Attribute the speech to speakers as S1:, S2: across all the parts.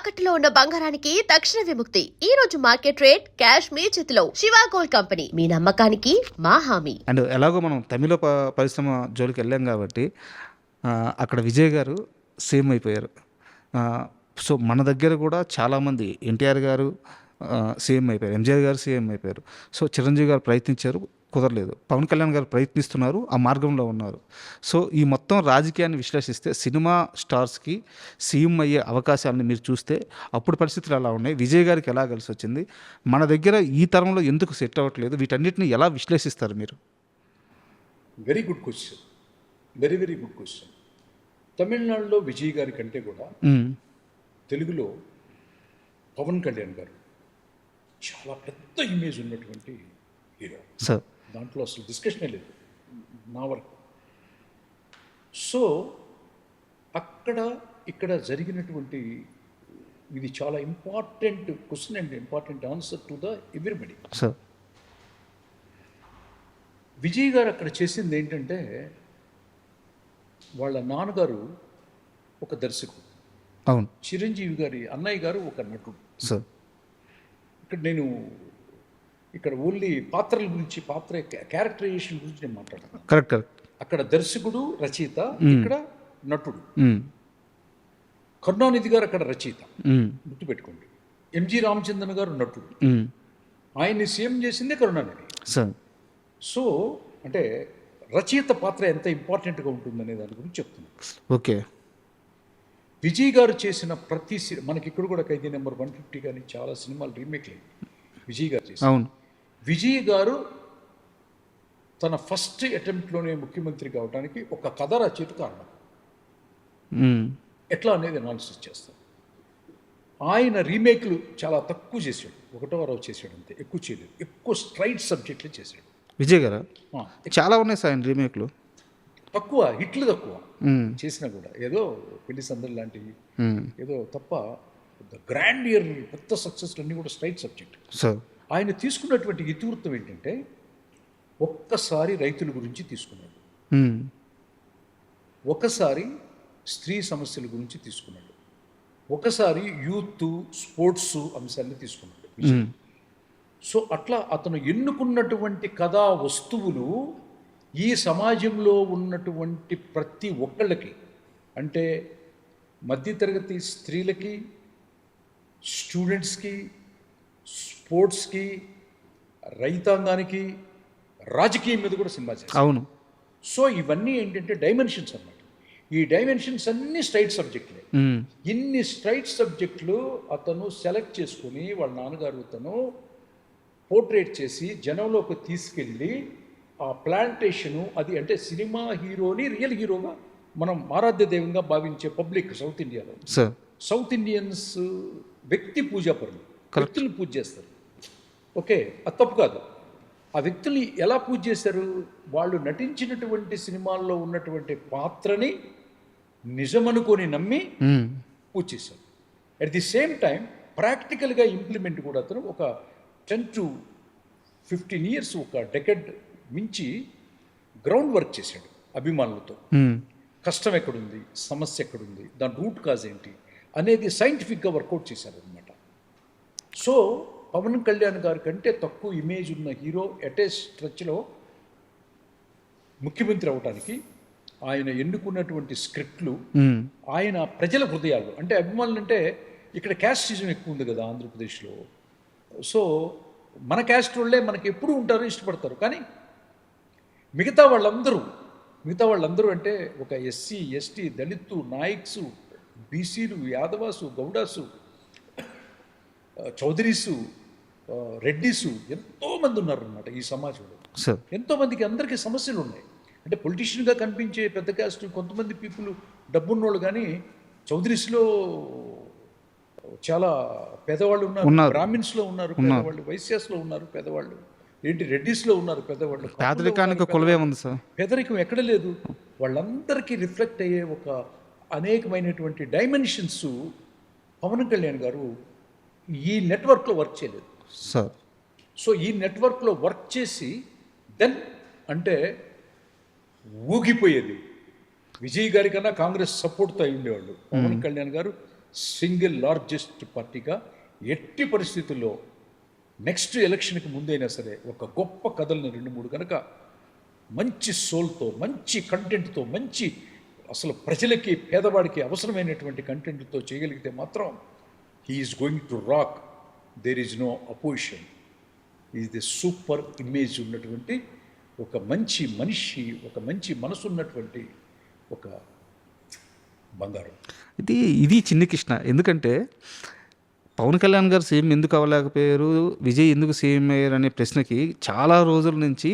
S1: తాకట్టులో ఉన్న బంగారానికి తక్షణ విముక్తి. ఈ రోజు మార్కెట్ రేట్ క్యాష్ మీ చేతిలో. శివ గోల్డ్ కంపెనీ, మీ నమ్మకానికి మా హామీ.
S2: అండ్ ఎలాగో మనం తమిళ పరిశ్రమ జోలికి వెళ్ళాం కాబట్టి అక్కడ విజయ్ గారు సేమ్ అయిపోయారు. సో మన దగ్గర కూడా చాలామంది ఎన్టీఆర్ గారు సీఎం అయిపోయారు, ఎంజీఆర్ గారు సీఎం అయిపోయారు. సో చిరంజీవి గారు ప్రయత్నించారు, కుదరలేదు. పవన్ కళ్యాణ్ గారు ప్రయత్నిస్తున్నారు, ఆ మార్గంలో ఉన్నారు. సో ఈ మొత్తం రాజకీయాన్ని విశ్లేషిస్తే సినిమా స్టార్స్కి సీఎం అయ్యే అవకాశాలను మీరు చూస్తే అప్పుడు పరిస్థితులు ఎలా ఉన్నాయి, విజయ్ గారికి ఎలా కలిసి వచ్చింది, మన దగ్గర ఈ తరంలో ఎందుకు సెట్ అవ్వట్లేదు, వీటన్నిటిని ఎలా విశ్లేషిస్తారు మీరు?
S3: Very good question, very very good question. తమిళనాడులో విజయ్ గారి కంటే కూడా తెలుగులో పవన్ కళ్యాణ్ గారు చాలా పెద్ద ఇమేజ్ ఉన్నటువంటి హీరో.
S2: సార్
S3: దాంట్లో అసలు డిస్కషనే లేదు నా వరకు. సో అక్కడ ఇక్కడ జరిగినటువంటి ఇది చాలా important question and important answer to the everybody.
S2: Sir
S3: Vijay గారు అక్కడ చేసింది ఏంటంటే, వాళ్ళ నాన్నగారు ఒక దర్శకుడు,
S2: అవును,
S3: చిరంజీవి గారి అన్నయ్య గారు ఒక నటుడు.
S2: సార్
S3: ఇక్కడ ఓన్లీ పాత్రల గురించి, పాత్ర క్యారెక్టరైజేషన్ గురించి నేను మాట్లాడతాను.
S2: Correct correct.
S3: అక్కడ దర్శకుడు రచయిత, ఇక్కడ నటుడు. కరుణానిధి గారు అక్కడ రచయిత, గుర్తుపెట్టుకోండి. ఎంజి రామచంద్రన్ గారు నటుడు, ఆయన్ని సీఎం చేసిందే కరుణానిధి. సో అంటే రచయిత పాత్ర ఎంత ఇంపార్టెంట్గా ఉంటుందనే దాని గురించి చెప్తున్నాను.
S2: ఓకే.
S3: విజయ్ గారు చేసిన ప్రతి మనకి ఇక్కడ కూడా ఖైదీ నెంబర్ 150 కానీ చాలా సినిమాలు రీమేక్ లేదు విజయ్ గారు చేసి.
S2: అవును.
S3: విజయ్ గారు తన ఫస్ట్ అటెంప్ట్లోనే ముఖ్యమంత్రి కావడానికి ఒక కథ రచయిత కారణం. ఎట్లా అనేది అనాలిసిస్ చేస్తాం. ఆయన రీమేక్లు చాలా తక్కువ చేశాడు, 1వ చేశాడు అంతే, ఎక్కువ చేయలేదు. ఎక్కువ స్ట్రైట్ సబ్జెక్టులు చేశాడు
S2: విజయ్ గారు. చాలా ఉన్నాయి సార్ ఆయన రీమేక్లు,
S3: తక్కువ హిట్లు, తక్కువ చేసినా కూడా ఏదో పెళ్లి సందడి లాంటివి ఏదో తప్ప గ్రాండ్ ఇయర్ పెద్ద సక్సెస్లు అన్నీ కూడా స్ట్రైట్ సబ్జెక్ట్. ఆయన తీసుకున్నటువంటి ఇతివృత్తం ఏంటంటే, ఒక్కసారి రైతుల గురించి తీసుకున్నాడు, ఒకసారి స్త్రీ సమస్యల గురించి తీసుకున్నాడు, ఒకసారి యూత్ స్పోర్ట్స్ అంశాన్ని తీసుకున్నాడు. సో అట్లా అతను ఎన్నుకున్నటువంటి కథా వస్తువులు ఈ సమాజంలో ఉన్నటువంటి ప్రతి ఒక్కళ్ళకి, అంటే మధ్యతరగతి స్త్రీలకి, స్టూడెంట్స్కి, స్పోర్ట్స్కి, రైతాంగానికి, రాజకీయం మీద కూడా సినిమా చేస్తారు.
S2: అవును.
S3: సో ఇవన్నీ ఏంటంటే డైమెన్షన్స్ అన్నమాట. ఈ డైమెన్షన్స్ అన్నీ స్ట్రైట్ సబ్జెక్టులే. ఇన్ని స్ట్రైట్ సబ్జెక్టులు అతను సెలెక్ట్ చేసుకుని వాళ్ళ నాన్నగారు అతను పోర్ట్రేట్ చేసి జనంలోకి తీసుకెళ్ళి ఆ ప్లాంటేషను అది, అంటే సినిమా హీరోని రియల్ హీరోగా మనం ఆరాధ్య దైవంగా భావించే పబ్లిక్ సౌత్ ఇండియాలో, సౌత్ ఇండియన్స్ వ్యక్తి పూజాపరులు, వ్యక్తులు పూజ చేస్తారు. ఓకే, అది తప్పు కాదు. ఆ వ్యక్తుల్ని ఎలా పూజ చేశారు? వాళ్ళు నటించినటువంటి సినిమాల్లో ఉన్నటువంటి పాత్రని నిజమనుకొని నమ్మి పూజ చేశారు. అట్ ది సేమ్ టైం ప్రాక్టికల్గా ఇంప్లిమెంట్ కూడా అతను ఒక 10 to 15 years, ఒక డెకెడ్ మించి గ్రౌండ్ వర్క్ చేశాడు అభిమానులతో. కష్టం ఎక్కడుంది, సమస్య ఎక్కడుంది, దాని రూట్ కాజ్ ఏంటి అనేది సైంటిఫిక్గా వర్కౌట్ చేశారు అనమాట. సో పవన్ కళ్యాణ్ గారి కంటే తక్కువ ఇమేజ్ ఉన్న హీరో ఎటే స్ట్రెచ్లో ముఖ్యమంత్రి అవడానికి ఆయన ఎన్నుకున్నటువంటి స్క్రిప్ట్లు, ఆయన ప్రజల హృదయాల్లో, అంటే అభిమానులు అంటే ఇక్కడ క్యాస్టిజం ఎక్కువ ఉంది కదా ఆంధ్రప్రదేశ్లో. సో మన క్యాస్ట్ వాళ్ళే మనకి ఎప్పుడు ఉంటారు, ఇష్టపడతారు. కానీ మిగతా వాళ్ళందరూ అంటే ఒక ఎస్సీ, ఎస్టీ, దళితు, నాయక్సు, బీసీలు, యాదవాసు, గౌడాసు, చౌదరీసు, రెడ్డిసు, ఎంతోమంది ఉన్నారన్నమాట ఈ సమాజంలో. ఎంతోమందికి అందరికీ సమస్యలు ఉన్నాయి. అంటే పొలిటీషియన్గా కనిపించే పెద్ద క్యాస్ట్ కొంతమంది పీపుల్ డబ్బున్నోళ్ళు, కానీ చౌదరీస్లో చాలా పేదవాళ్ళు ఉన్నారు, బ్రాహ్మిన్స్లో ఉన్నారు పేదవాళ్ళు, వైశ్యాస్లో ఉన్నారు పేదవాళ్ళు, ఏంటి రెడ్డిస్లో ఉన్నారు పేదవాళ్ళు.
S2: పేదరికానికి కొలువే ఉంది సార్,
S3: పేదరికం ఎక్కడ లేదు. వాళ్ళందరికీ రిఫ్లెక్ట్ అయ్యే ఒక అనేకమైనటువంటి డైమెన్షన్స్ పవన్ కళ్యాణ్ గారు ఈ నెట్వర్క్లో వర్క్ చేయలేదు
S2: సార్.
S3: సో ఈ నెట్వర్క్లో వర్క్ చేసి దెన్ అంటే ఊగిపోయేది. విజయ్ గారి కన్నా కాంగ్రెస్ సపోర్ట్తో అయి ఉండేవాళ్ళు. పవన్ కళ్యాణ్ గారు సింగిల్ లార్జెస్ట్ పార్టీగా ఎట్టి పరిస్థితుల్లో నెక్స్ట్ ఎలక్షన్కి ముందైనా సరే ఒక గొప్ప కథల్ని 2-3 కనుక మంచి సోల్తో, మంచి కంటెంట్తో, మంచి అసలు ప్రజలకి, పేదవాడికి అవసరమైనటువంటి కంటెంట్తో చేయగలిగితే మాత్రం he's going to rock. There is no opposition. Is the super image ఉన్నటువంటి ఒక మంచి మనిషి, ఒక మంచి మనసు ఉన్నటువంటి ఒక బంగారం.
S2: ఇది చిన్ని కృష్ణ. ఎందుకంటే పవన్ కళ్యాణ్ గారు సీఎం ఎందుకు అవ్వలేకపోయారు, విజయ్ ఎందుకు సీఎం అయ్యారు అనే ప్రశ్నకి చాలా రోజుల నుంచి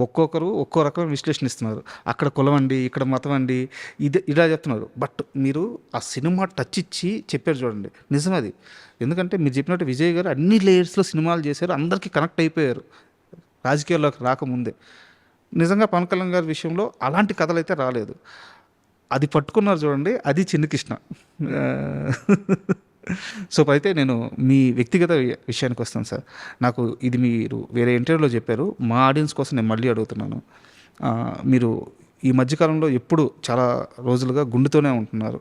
S2: ఒక్కొక్కరు ఒక్కో రకమైన విశ్లేషణ ఇస్తున్నారు. అక్కడ కులం అండి, ఇక్కడ మతం అండి, ఇలా చెప్తున్నారు. బట్ మీరు ఆ సినిమా టచ్ ఇచ్చి చెప్పారు చూడండి, నిజం అది. ఎందుకంటే మీరు చెప్పినట్టు విజయ్ గారు అన్ని లేయర్స్లో సినిమాలు చేశారు, అందరికీ కనెక్ట్ అయిపోయారు రాజకీయాల్లోకి రాకముందే. నిజంగా పవన్ కళ్యాణ్ గారి విషయంలో అలాంటి కథలు అయితే రాలేదు. అది పట్టుకున్నారు చూడండి, అది చిన్ని కృష్ణ. సో అయితే నేను మీ వ్యక్తిగత విషయానికి వస్తాను సార్. నాకు ఇది మీరు వేరే ఇంటర్వ్యూలో చెప్పారు, మా ఆడియన్స్ కోసం నేను మళ్ళీ అడుగుతున్నాను. మీరు ఈ మధ్యకాలంలో ఎప్పుడు చాలా రోజులుగా గుండెతోనే ఉంటున్నారు.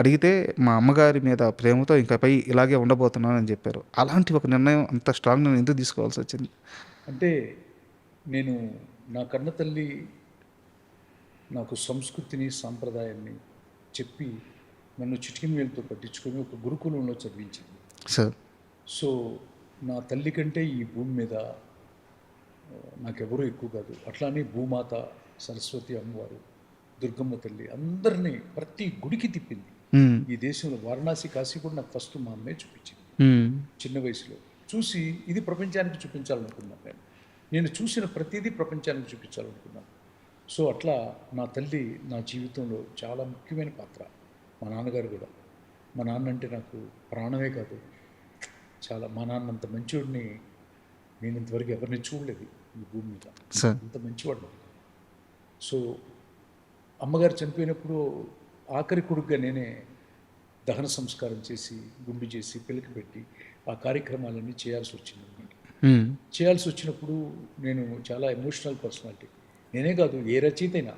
S2: అడిగితే మా అమ్మగారి మీద ప్రేమతో ఇంకపై ఇలాగే ఉండబోతున్నానని చెప్పారు. అలాంటి ఒక నిర్ణయం అంత స్ట్రాంగ్ నేను ఎందుకు తీసుకోవాల్సి వచ్చింది?
S3: అంటే నేను నా కన్న తల్లి నాకు సంస్కృతిని, సాంప్రదాయాన్ని చెప్పి నన్ను చిటికిన వేలుతో పట్టించుకొని ఒక గురుకులంలో చదివించింది
S2: సార్.
S3: సో నా తల్లి కంటే ఈ భూమి మీద నాకెవరూ ఎక్కువ కాదు. అట్లానే భూమాత, సరస్వతి అమ్మవారు, దుర్గమ్మ తల్లి అందరినీ ప్రతి గుడికి తిప్పింది ఈ దేశంలో. వారణాసి, కాశీ కూడా నాకు ఫస్ట్ మా అమ్మే చూపించింది చిన్న వయసులో. చూసి ఇది ప్రపంచానికి చూపించాలనుకున్నాను. నేను చూసిన ప్రతిదీ ప్రపంచానికి చూపించాలనుకున్నాను. సో అట్లా నా తల్లి నా జీవితంలో చాలా ముఖ్యమైన పాత్ర. మా నాన్నగారు కూడా. మా నాన్న అంటే నాకు ప్రాణమే కాదు, చాలా. మా నాన్న అంత మంచివాడిని నేను ఇంతవరకు ఎవరిని చూడలేదు ఈ భూమి మీద, అంత మంచివాడు. సో అమ్మగారు చనిపోయినప్పుడు ఆఖరి కొడుకుగా నేనే దహన సంస్కారం చేసి, గుండు చేసి, పిల్లకి పెట్టి ఆ కార్యక్రమాలన్నీ చేయాల్సి వచ్చింది అనమాట. చేయాల్సి వచ్చినప్పుడు నేను చాలా ఎమోషనల్ పర్సనాలిటీ. నేనే కాదు, ఏ రచయితైనా,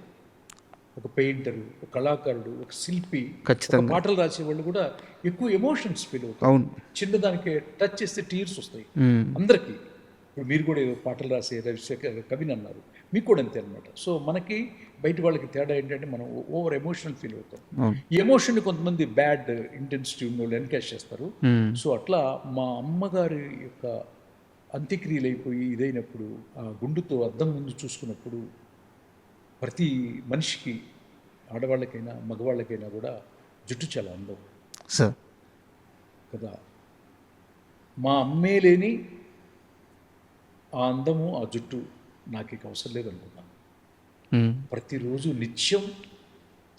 S3: ఒక పెయింటరు, ఒక కళాకారుడు, ఒక శిల్పి, ఖచ్చితంగా పాటలు రాసేవాళ్ళు కూడా ఎక్కువ ఎమోషన్స్ ఫీల్ అవుతారు. చిన్నదానికి టచ్ చేస్తే టీర్స్ వస్తాయి అందరికీ. ఇప్పుడు మీరు కూడా ఏదో పాటలు రాసే రవిశేఖర్ కవిని అన్నారు, మీకు కూడా అంతే అనమాట. సో మనకి బయట వాళ్ళకి తేడా ఏంటంటే మనం ఓవర్ ఎమోషనల్ ఫీల్ అవుతాం. ఈ ఎమోషన్ని కొంతమంది బ్యాడ్ ఇంటెన్సిటీ ఉన్న వాళ్ళు ఎన్కాష్ చేస్తారు. సో అట్లా మా అమ్మగారి యొక్క అంత్యక్రియలు అయిపోయి ఇదైనప్పుడు ఆ గుండుతో అద్దం ముందు చూసుకున్నప్పుడు ప్రతి మనిషికి, ఆడవాళ్ళకైనా మగవాళ్ళకైనా కూడా జుట్టు చాలా అందం
S2: సార్
S3: కదా. మా అమ్మే లేని ఆ అందము, ఆ జుట్టు నాకు ఇక అవసరం లేదనుకున్నాను. ప్రతిరోజు నిత్యం,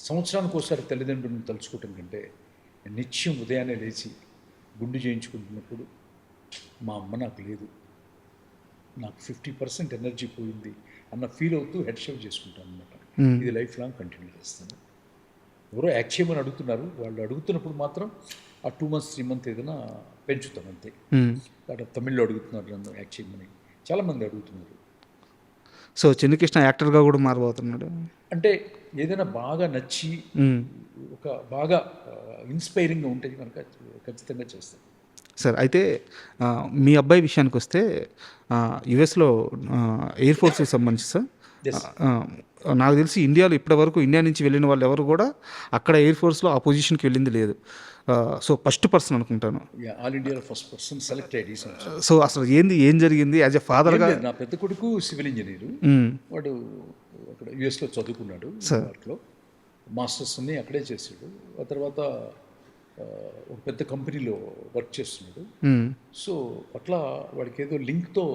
S3: సంవత్సరానికి ఒకసారి తల్లిదండ్రులను తలుచుకోవటం కంటే నిత్యం ఉదయాన్నే లేచి గుండు చేయించుకుంటున్నప్పుడు మా అమ్మ నాకు లేదు, నాకు 50% ఎనర్జీ పోయింది అన్న ఫీల్ అవుతూ హెడ్ షేవ్ చేసుకుంటాను అనమాట. ఇది లైఫ్ లాంగ్ కంటిన్యూ చేస్తాను. ఎవరో యాక్ట్ చేయమని అడుగుతున్నారు, వాళ్ళు అడుగుతున్నప్పుడు మాత్రం ఆ 2 months 3 months ఏదైనా పెంచుతాం అంతే. అక్కడ తమిళ్లో అడుగుతున్నారు నన్ను యాక్ట్ చేయమని, చాలామంది అడుగుతున్నారు.
S2: సో చిన్ని కృష్ణ యాక్టర్గా కూడా మారబోతున్నాడు.
S3: అంటే ఏదైనా బాగా నచ్చి, ఒక బాగా ఇన్స్పైరింగ్గా ఉంటే కనుక ఖచ్చితంగా చేస్తాను.
S2: సార్ అయితే మీ అబ్బాయి విషయానికి వస్తే యుఎస్లో ఎయిర్ ఫోర్స్కి సంబంధించి సార్, నాకు తెలిసి ఇండియాలో ఇప్పటివరకు ఇండియా నుంచి వెళ్ళిన వాళ్ళు ఎవరు కూడా అక్కడ ఎయిర్ ఫోర్స్లో ఆ పొజిషన్కి వెళ్ళింది లేదు. సో ఫస్ట్ పర్సన్ అనుకుంటాను,
S3: ఆల్ ఇండియాలో ఫస్ట్ పర్సన్ సెలెక్ట్ అయ్యి.
S2: సో అసలు ఏం జరిగింది యాజ్ ఎ ఫాదర్గా?
S3: నా పెద్ద కొడుకు సివిల్ ఇంజనీరు, వాడు అక్కడ యుఎస్లో చదువుకున్నాడు, వాటిలో మాస్టర్స్ అన్ని అక్కడే చేసాడు. ఆ తర్వాత ఒక పెద్ద కంపెనీలో వర్క్ చేస్తున్నాడు. సో అట్లా వాడికి ఏదో లింక్తో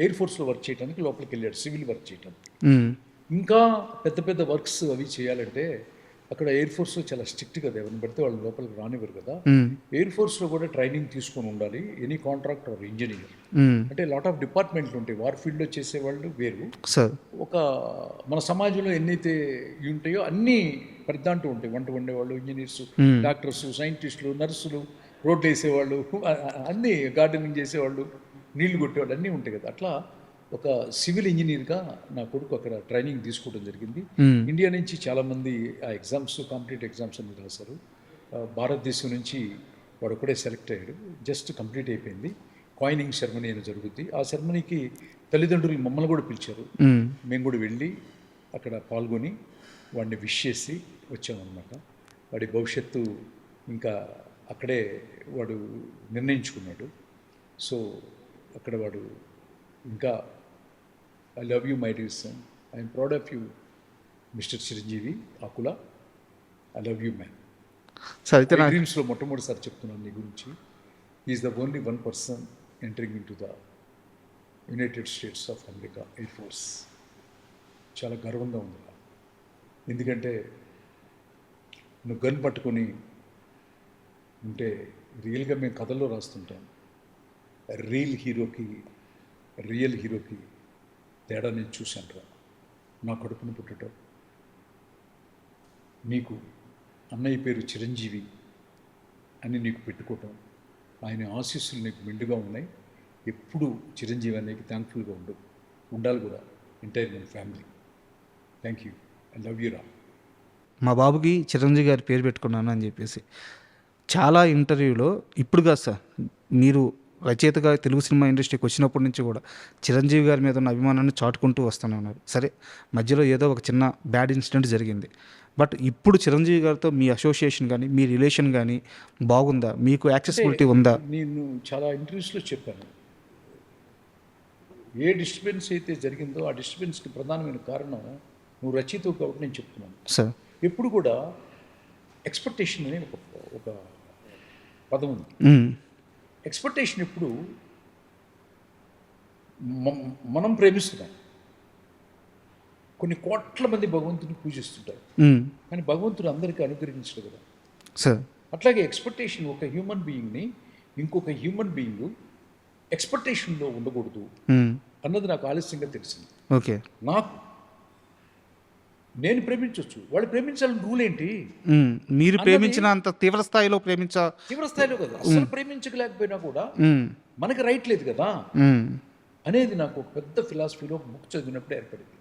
S3: ఎయిర్ ఫోర్స్లో వర్క్ చేయడానికి లోపలికి వెళ్ళాడు, సివిల్ వర్క్ చేయడానికి. ఇంకా పెద్ద పెద్ద వర్క్స్ అవి చేయాలంటే అక్కడ ఎయిర్ ఫోర్స్లో చాలా స్ట్రిక్ట్ కదా, ఎవరిని పడితే వాళ్ళు లోపలికి రానివ్వరు కదా. ఎయిర్ ఫోర్స్లో కూడా ట్రైనింగ్ తీసుకొని ఉండాలి, ఎనీ కాంట్రాక్ట్ ఆర్ ఇంజనీర్. అంటే లాట్ ఆఫ్ డిపార్ట్మెంట్లు ఉంటాయి, వార్ ఫీల్డ్లో చేసేవాళ్ళు వేరు. ఒక మన సమాజంలో ఎన్నైతే ఉంటాయో అన్నీ ప్రతిదాంటూ ఉంటాయి. వంట వండేవాళ్ళు, ఇంజనీర్స్, డాక్టర్స్, సైంటిస్టులు, నర్సులు, రోడ్లు వేసేవాళ్ళు, అన్నీ గార్డెనింగ్ చేసేవాళ్ళు, నీళ్లు కొట్టేవాళ్ళు, అన్నీ ఉంటాయి కదా. అట్లా ఒక సివిల్ ఇంజనీర్గా నా కొడుకు అక్కడ ట్రైనింగ్ తీసుకోవడం జరిగింది. ఇండియా నుంచి చాలామంది ఆ ఎగ్జామ్స్, కాంపిటేటివ్ ఎగ్జామ్స్ అన్ని రాశారు. భారతదేశం నుంచి వాడు ఒకడే సెలెక్ట్ అయ్యాడు. జస్ట్ కంప్లీట్ అయిపోయింది. కాయినింగ్ సెరమనీ అని జరుగుద్ది. ఆ సెరమనీకి తల్లిదండ్రులు మమ్మల్ని కూడా పిలిచారు. మేము కూడా వెళ్ళి అక్కడ పాల్గొని వాడిని విష్ చేసి వచ్చామన్నమాట. వాడి భవిష్యత్తు ఇంకా అక్కడే వాడు నిర్ణయించుకున్నాడు. సో అక్కడ వాడు ఇంకా I love you my dear son, I'm proud of you mister Chiranjeevi Akula, I love you man.
S2: Sir అయితే నాకు
S3: డ్రీమ్స్లో మొట్టమొదటిసారి చెప్తున్నాను నీ గురించి. Is the only one person entering in to the United states of America air force. చాలా గర్వంగా ఉంది. ఎందుకంటే నువ్వు గన్ పట్టుకొని ఉంటే రియల్గా మేము కథల్లో రాస్తుంటాం. రియల్ హీరోకి తేడా నేను చూశాను రా. నా కడుపును పుట్టడం, నీకు అన్నయ్య పేరు చిరంజీవి అని నీకు పెట్టుకోవటం, ఆయన ఆశీస్సులు నీకు మెండుగా ఉన్నాయి. ఎప్పుడు చిరంజీవి అన్నయ్యకి థ్యాంక్ఫుల్గా ఉండాలి కూడా ఎంటైర్ మన family. Thank you, I love you రా.
S2: మా బాబుకి చిరంజీవి గారి పేరు పెట్టుకున్నాను అని చెప్పేసి చాలా ఇంటర్వ్యూలో, ఇప్పుడు కాదు సార్, మీరు రచయితగా తెలుగు సినిమా ఇండస్ట్రీకి వచ్చినప్పటి నుంచి కూడా చిరంజీవి గారి మీద ఉన్న అభిమానాన్ని చాటుకుంటూ వస్తూనే ఉన్నారు. సరే, మధ్యలో ఏదో ఒక చిన్న బ్యాడ్ ఇన్సిడెంట్ జరిగింది. బట్ ఇప్పుడు చిరంజీవి గారితో మీ అసోసియేషన్ కానీ మీ రిలేషన్ కానీ బాగుందా? మీకు యాక్సెసిబిలిటీ ఉందా?
S3: నేను చాలా ఇంటర్వ్యూస్లో చెప్పాను, ఏ డిస్టర్బెన్స్ అయితే జరిగిందో ఆ డిస్టర్బెన్స్కి ప్రధానమైన కారణం నువ్వు రచయితవు కాబట్టి నేను చెప్తున్నాను.
S2: సార్
S3: ఎప్పుడు కూడా ఎక్స్పెక్టేషన్ అనే ఒక పదం ఉంది. ఎక్స్పెక్టేషన్ ఎప్పుడు మనం ప్రేమిస్తున్నాం, కొన్ని కోట్ల మంది భగవంతుని పూజిస్తుంటారు, కానీ భగవంతుడు అందరికీ అనుగ్రహించడు కదా.
S2: సార్
S3: అట్లాగే ఎక్స్పెక్టేషన్ ఒక హ్యూమన్ బీయింగ్ని ఇంకొక హ్యూమన్ బీయింగ్ ఎక్స్పెక్టేషన్లో ఉండకూడదు అన్నది నాకు ఆలస్యంగా తెలిసింది.
S2: ఓకే,
S3: నేను ప్రేమించవచ్చు, వాళ్ళు ప్రేమించాలని రూల్ ఏంటి?
S2: మీరు ప్రేమించిన అంత తీవ్ర స్థాయిలో
S3: తీవ్ర స్థాయిలో కదా, అసలు ప్రేమించలేకపోయినా కూడా మనకి రైట్ లేదు కదా అనేది నాకు ఒక పెద్ద ఫిలాసఫీలో బుక్ చదివినప్పుడు ఏర్పడింది.